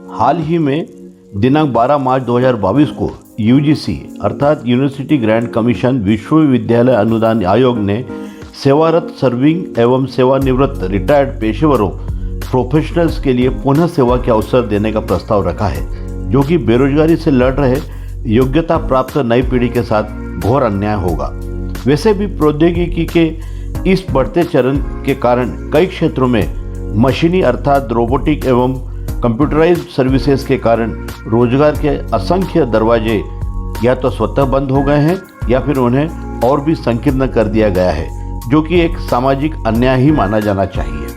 हाल ही में दिनांक 12 मार्च 2022 को यूजीसी अर्थात यूनिवर्सिटी ग्रांट कमीशन विश्वविद्यालय अनुदान आयोग ने सेवारत सर्विंग एवं सेवानिवृत्त रिटायर्ड पेशेवरों प्रोफेशनल्स के लिए पुनः सेवा के अवसर देने का प्रस्ताव रखा है, जो कि बेरोजगारी से लड़ रहे योग्यता प्राप्त नई पीढ़ी के साथ घोर अन्याय होगा। वैसे भी प्रौद्योगिकी के इस बढ़ते चरण के कारण कई क्षेत्रों में मशीनी अर्थात रोबोटिक एवं कंप्यूटराइज्ड सर्विसेज के कारण रोजगार के असंख्य दरवाजे या तो स्वतः बंद हो गए हैं या फिर उन्हें और भी संकीर्ण कर दिया गया है, जो कि एक सामाजिक अन्याय ही माना जाना चाहिए।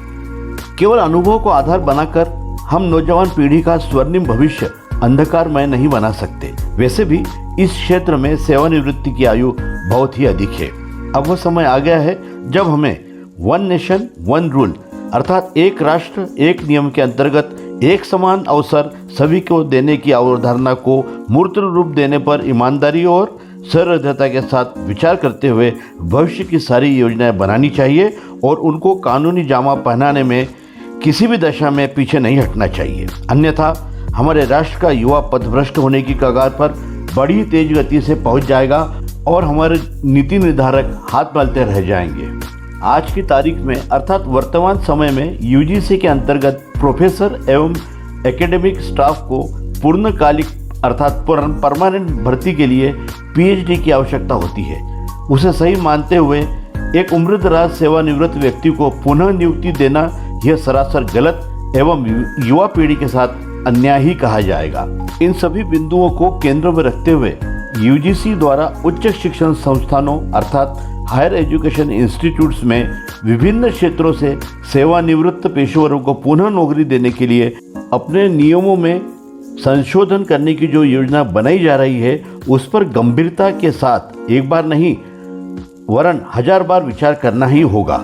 केवल अनुभव को आधार बनाकर हम नौजवान पीढ़ी का स्वर्णिम भविष्य अंधकारमय नहीं बना सकते। वैसे भी इस क्षेत्र में सेवानिवृत्ति की आयु बहुत ही अधिक है। अब वह समय आ गया है जब हमें वन नेशन वन रूल अर्थात एक राष्ट्र एक नियम के अंतर्गत एक समान अवसर सभी को देने की अवधारणा को मूर्त रूप देने पर ईमानदारी और सहृदयता के साथ विचार करते हुए भविष्य की सारी योजनाएं बनानी चाहिए और उनको कानूनी जामा पहनाने में किसी भी दशा में पीछे नहीं हटना चाहिए। अन्यथा हमारे राष्ट्र का युवा पथभ्रष्ट होने की कगार पर बड़ी तेज गति से पहुंच जाएगा और हमारे नीति निर्धारक हाथ मलते रह जाएंगे। आज की तारीख में अर्थात वर्तमान समय में यूजीसी के अंतर्गत प्रोफेसर एवं एकेडमिक स्टाफ को पूर्णकालिक अर्थात परमानेंट भर्ती के लिए पीएचडी की आवश्यकता होती है। उसे सही मानते हुए एक उम्रदराज सेवानिवृत्त व्यक्ति को पुनः नियुक्ति देना यह सरासर गलत एवं युवा पीढ़ी के साथ अन्याय ही कहा जाएगा। इन सभी बिंदुओं को केंद्र में रखते हुए यूजीसी द्वारा उच्च शिक्षण संस्थानों अर्थात हायर एजुकेशन इंस्टीट्यूट्स में विभिन्न क्षेत्रों से सेवानिवृत्त पेशेवरों को पुनः नौकरी देने के लिए अपने नियमों में संशोधन करने की जो योजना बनाई जा रही है उस पर गंभीरता के साथ एक बार नहीं वरन 1000 बार विचार करना ही होगा,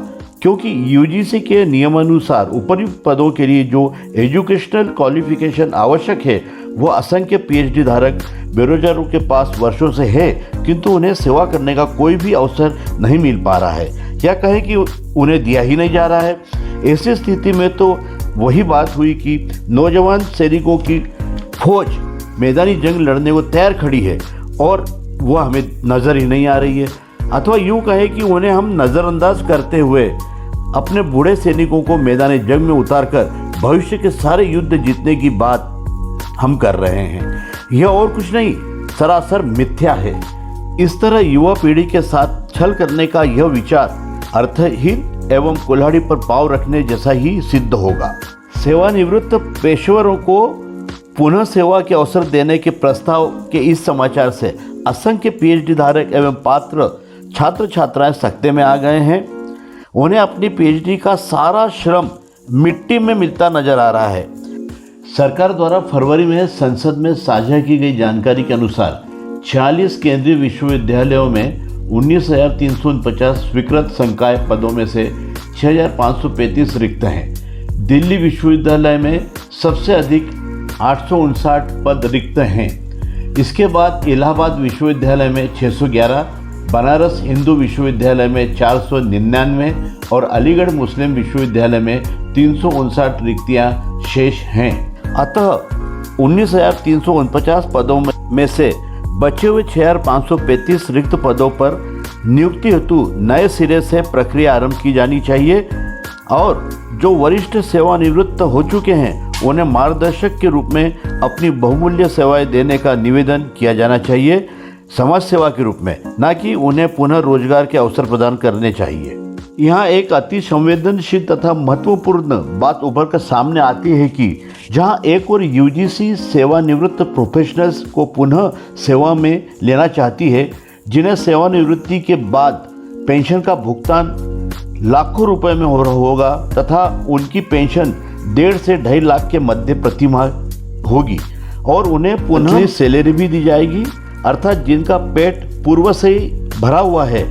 क्योंकि यूजीसी के नियमानुसार उपर्युक्त पदों के लिए जो एजुकेशनल क्वालिफिकेशन आवश्यक है वो असंख्य पीएचडी धारक बेरोजगारों के पास वर्षों से है, किंतु उन्हें सेवा करने का कोई भी अवसर नहीं मिल पा रहा है या कहें कि उन्हें दिया ही नहीं जा रहा है। ऐसी स्थिति में तो वही बात हुई कि नौजवान सैनिकों की फौज मैदानी जंग लड़ने को तैयार खड़ी है और वह हमें नज़र ही नहीं आ रही है, अथवा यूँ कहें कि उन्हें हम नज़रअंदाज करते हुए अपने बूढ़े सैनिकों को मैदानी जंग में उतारकर भविष्य के सारे युद्ध जीतने की बात हम कर रहे हैं। यह और कुछ नहीं सरासर मिथ्या है। इस तरह युवा पीढ़ी के साथ छल करने का यह विचार अर्थहीन एवं कुल्हाड़ी पर पाँव रखने जैसा ही सिद्ध होगा। सेवानिवृत्त पेशेवरों को पुनः सेवा के अवसर देने के प्रस्ताव के इस समाचार से असंख्य पीएचडी धारक एवं पात्र छात्र छात्राएं सकते में आ गए हैं। उन्हें अपनी पीएचडी का सारा श्रम मिट्टी में मिलता नजर आ रहा है। सरकार द्वारा फरवरी में संसद में साझा की गई जानकारी के अनुसार 46 केंद्रीय विश्वविद्यालयों में 19,349 स्वीकृत संकाय पदों में से 6,535 रिक्त हैं। दिल्ली विश्वविद्यालय में सबसे अधिक 859 पद रिक्त हैं। इसके बाद इलाहाबाद विश्वविद्यालय में 611, बनारस हिंदू विश्वविद्यालय में 499 और अलीगढ़ मुस्लिम विश्वविद्यालय में 359 रिक्तियां शेष हैं। अतः 19,349 पदों में से बचे हुए 6,535 रिक्त पदों पर नियुक्ति हेतु नए सिरे से प्रक्रिया आरंभ की जानी चाहिए और जो वरिष्ठ सेवानिवृत्त हो चुके हैं उन्हें मार्गदर्शक के रूप में अपनी बहुमूल्य सेवाएं देने का निवेदन किया जाना चाहिए, समाज सेवा के रूप में, ना कि उन्हें पुनः रोजगार के अवसर प्रदान करने चाहिए। यहाँ एक अति संवेदनशील तथा महत्वपूर्ण बात उभर कर सामने आती है कि जहाँ एक और यूजीसी सेवानिवृत्त प्रोफेशनल्स को पुनः सेवा में लेना चाहती है, जिन्हें सेवानिवृत्ति के बाद पेंशन का भुगतान लाखों रुपए में होगा तथा उनकी पेंशन 1.5 से 2.5 लाख के मध्य प्रतिमाह होगी और उन्हें पुनः सैलरी भी दी जाएगी, अर्थात जिनका पेट पूर्व से ही भरा हुआ है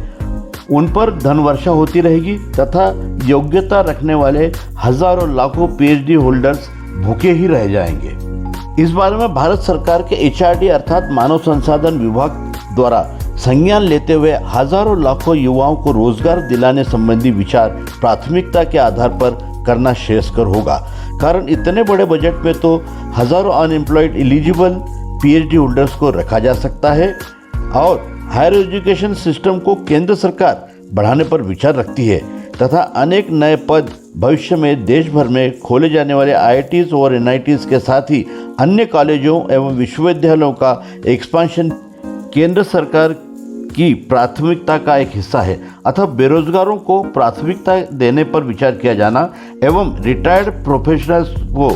उन पर धन वर्षा होती रहेगी तथा योग्यता रखने वाले हजारों लाखों पीएचडी होल्डर्स भूखे ही रह जाएंगे। इस बारे में भारत सरकार के एचआरडी अर्थात मानव संसाधन विभाग द्वारा संज्ञान लेते हुए हजारों लाखों युवाओं को रोजगार दिलाने संबंधी विचार प्राथमिकता के आधार पर करना श्रेयस्कर होगा। कारण इतने बड़े बजट में तो हज़ारों अनएम्प्लॉयड एलिजिबल पीएचडी होल्डर्स को रखा जा सकता है और हायर एजुकेशन सिस्टम को केंद्र सरकार बढ़ाने पर विचार रखती है तथा अनेक नए पद भविष्य में देश भर में खोले जाने वाले आईआईटीज और एनआईटीज के साथ ही अन्य कॉलेजों एवं विश्वविद्यालयों का एक्सपांशन केंद्र सरकार की प्राथमिकता का एक हिस्सा है। अतः बेरोजगारों को प्राथमिकता देने पर विचार किया जाना एवं रिटायर्ड प्रोफेशनल्स को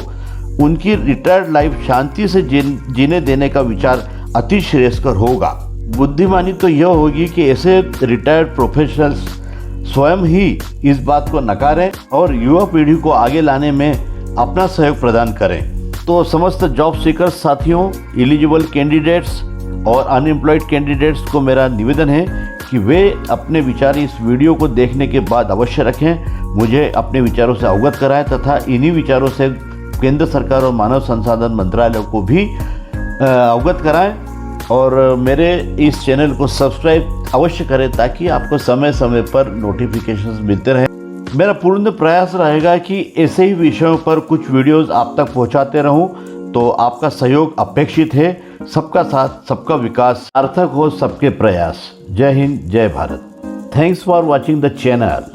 उनकी रिटायर्ड लाइफ शांति से जीने देने का विचार अति श्रेयस्कर होगा। बुद्धिमानी तो यह होगी कि ऐसे रिटायर्ड प्रोफेशनल्स स्वयं ही इस बात को नकारें और युवा पीढ़ी को आगे लाने में अपना सहयोग प्रदान करें। तो समस्त जॉब सीकर्स साथियों, एलिजिबल कैंडिडेट्स और अनएम्प्लॉयड कैंडिडेट्स को मेरा निवेदन है कि वे अपने विचार इस वीडियो को देखने के बाद अवश्य रखें, मुझे अपने विचारों से अवगत कराएं तथा इन्हीं विचारों से केंद्र सरकार और मानव संसाधन मंत्रालय को भी अवगत कराएं और मेरे इस चैनल को सब्सक्राइब अवश्य करें ताकि आपको समय समय पर नोटिफिकेशंस मिलते रहें। मेरा पूर्ण प्रयास रहेगा कि ऐसे ही विषयों पर कुछ वीडियोस आप तक पहुंचाते रहूं, तो आपका सहयोग अपेक्षित है। सबका साथ सबका विकास, सार्थक हो सबके प्रयास। जय हिंद, जय Bharat. Thanks for watching the channel.